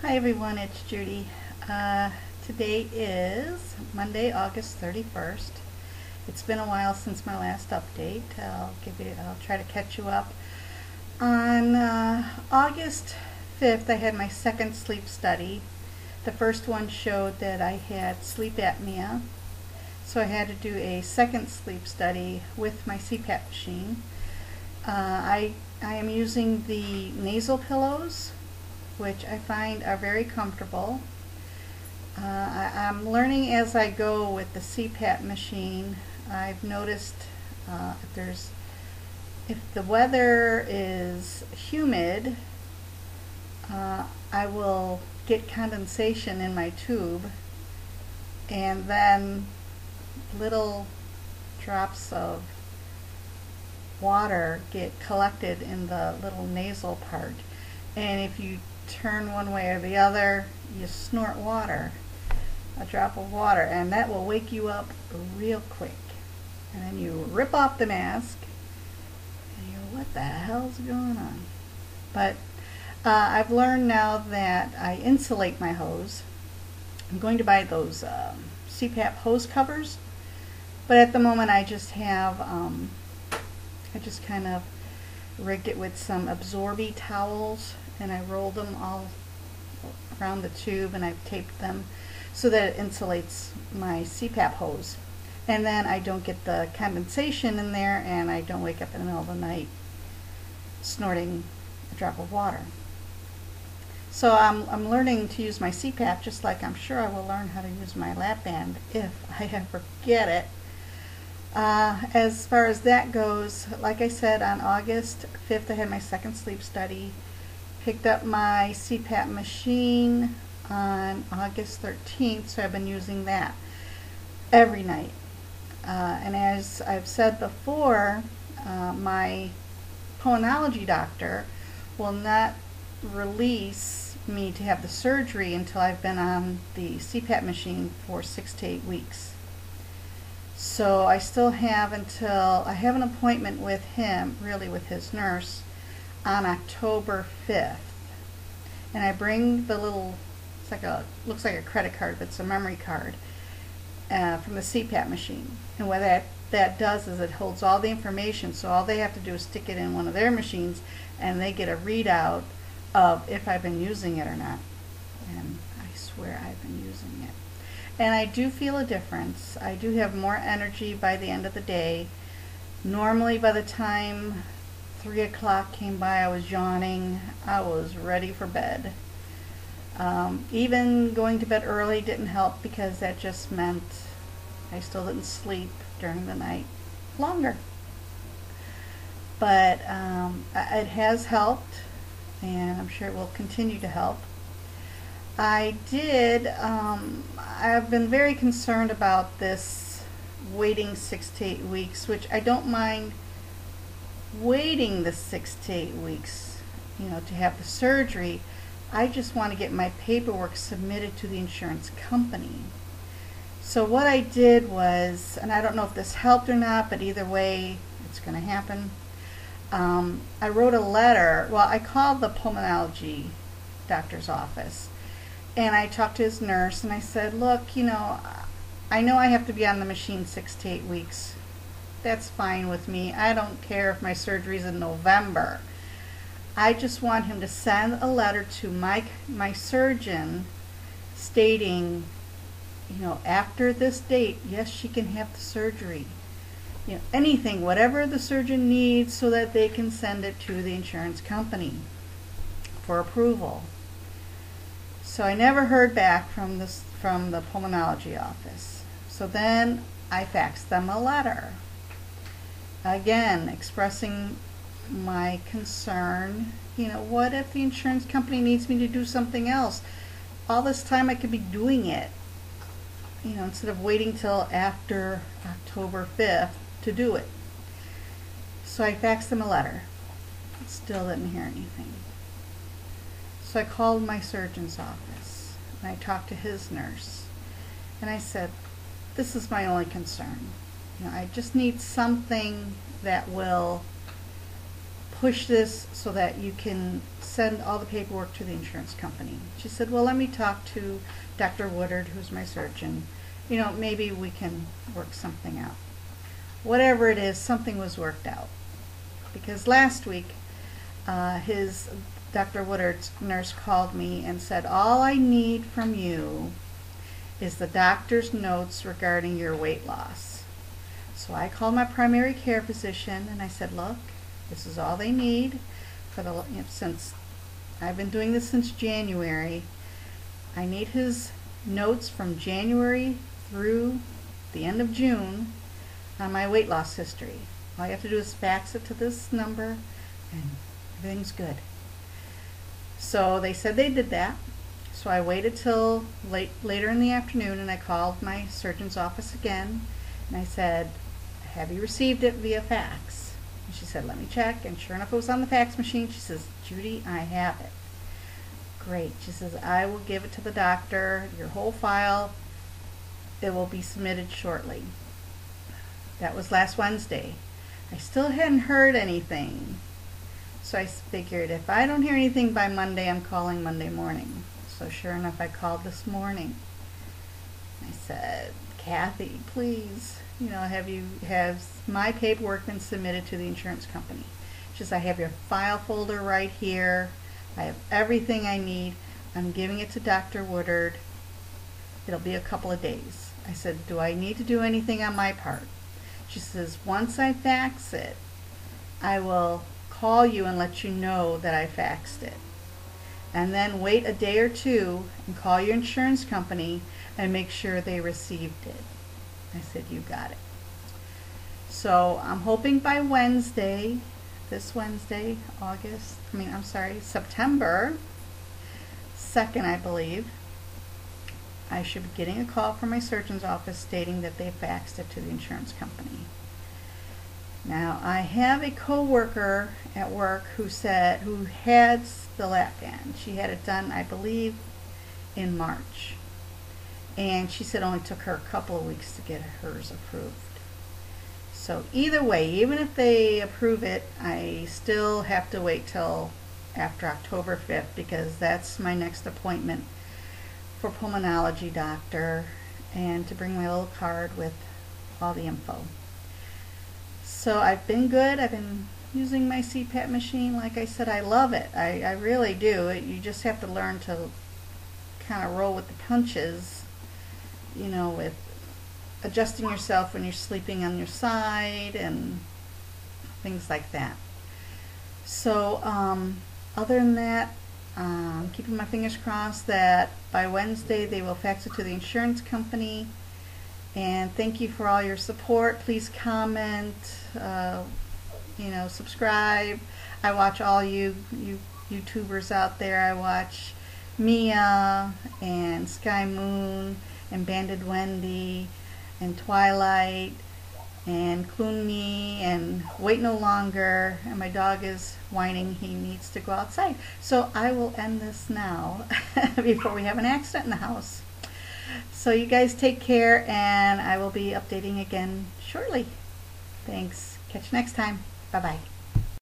Hi everyone, it's Judy. Today is Monday, August 31st. It's been a while since my last update. I'll try to catch you up. On August 5th, I had my second sleep study. The first one showed that I had sleep apnea, so I had to do a second sleep study with my CPAP machine. I am using the nasal pillows, which I find are very comfortable. I'm learning as I go with the CPAP machine. I've noticed if the weather is humid, I will get condensation in my tube, and then little drops of water get collected in the little nasal part. And if you turn one way or the other, you snort water, a drop of water, and that will wake you up real quick. And then you rip off the mask and you go, what the hell's going on? But I've learned now that I insulate my hose. I'm going to buy those CPAP hose covers, but at the moment I just have I just kind of rigged it with some absorby towels, and I rolled them all around the tube, and I've taped them so that it insulates my CPAP hose. And then I don't get the condensation in there, and I don't wake up in the middle of the night snorting a drop of water. So I'm learning to use my CPAP, just like I'm sure I will learn how to use my lap band if I ever get it. As far as that goes, like I said, on August 5th I had my second sleep study. Picked up my CPAP machine on August 13th, so I've been using that every night. And as I've said before, my pulmonology doctor will not release me to have the surgery until I've been on the CPAP machine for 6 to 8 weeks. So I still have until I have an appointment with him, really with his nurse, on October 5th. And I bring the little, looks like a credit card, but it's a memory card from the CPAP machine. And what that does is it holds all the information, so all they have to do is stick it in one of their machines, and they get a readout of if I've been using it or not. And I swear I've been using it. And I do feel a difference. I do have more energy by the end of the day. Normally by the time 3 o'clock came by, I was yawning. I was ready for bed. Even going to bed early didn't help, because that just meant I still didn't sleep during the night longer. But it has helped, and I'm sure it will continue to help. I've been very concerned about this waiting 6 to 8 weeks, which I don't mind waiting the 6 to 8 weeks, to have the surgery. I just want to get my paperwork submitted to the insurance company. So what I did was, and I don't know if this helped or not, but either way, it's going to happen. I wrote a letter. Well, I called the pulmonology doctor's office, and I talked to his nurse, and I said, look, I know I have to be on the machine 6 to 8 weeks. That's fine with me. I don't care if my surgery's in November. I just want him to send a letter to my surgeon stating, after this date, yes, she can have the surgery. Anything, whatever the surgeon needs, so that they can send it to the insurance company for approval. So I never heard back from the pulmonology office. So then I faxed them a letter, again expressing my concern. What if the insurance company needs me to do something else? All this time I could be doing it, instead of waiting till after October 5th to do it. So I faxed them a letter. Still didn't hear anything. So I called my surgeon's office, and I talked to his nurse, and I said, this is my only concern. I just need something that will push this so that you can send all the paperwork to the insurance company. She said, well, let me talk to Dr. Woodard, who's my surgeon. You know, maybe we can work something out. Whatever it is, something was worked out. Because last week, his Dr. Woodard's nurse called me and said, all I need from you is the doctor's notes regarding your weight loss. So I called my primary care physician and I said, look, this is all they need for the, since I've been doing this since January. I need his notes from January through the end of June on my weight loss history. All you have to do is fax it to this number and everything's good. So they said they did that. So I waited till later in the afternoon and I called my surgeon's office again and I said, have you received it via fax? And she said, let me check. And sure enough, it was on the fax machine. She says, Judy, I have it. Great. She says, I will give it to the doctor, your whole file. It will be submitted shortly. That was last Wednesday. I still hadn't heard anything. So I figured if I don't hear anything by Monday, I'm calling Monday morning. So sure enough, I called this morning. I said, Kathy, please, you know, has my paperwork been submitted to the insurance company? She says, I have your file folder right here. I have everything I need. I'm giving it to Dr. Woodard. It'll be a couple of days. I said, do I need to do anything on my part? She says, once I fax it, I will call you and let you know that I faxed it. And then wait a day or two and call your insurance company and make sure they received it. I said, you got it. So I'm hoping by Wednesday, this Wednesday, September 2nd, I believe, I should be getting a call from my surgeon's office stating that they faxed it to the insurance company. Now, I have a co-worker at work who had the lap band. She had it done, I believe, in March. And she said it only took her a couple of weeks to get hers approved. So either way, even if they approve it, I still have to wait till after October 5th because that's my next appointment for pulmonology doctor and to bring my little card with all the info. So I've been good. I've been using my CPAP machine. Like I said, I love it. I really do. You just have to learn to kind of roll with the punches, you know, with adjusting yourself when you're sleeping on your side and things like that. So other than that, I'm keeping my fingers crossed that by Wednesday they will fax it to the insurance company. And thank you for all your support. Please comment, you know, subscribe. I watch all you YouTubers out there. I watch Mia and Sky Moon and Banded Wendy and Twilight and Clune Me and Wait No Longer, and my dog is whining he needs to go outside. So I will end this now before we have an accident in the house. So you guys take care, and I will be updating again shortly. Thanks. Catch you next time. Bye-bye.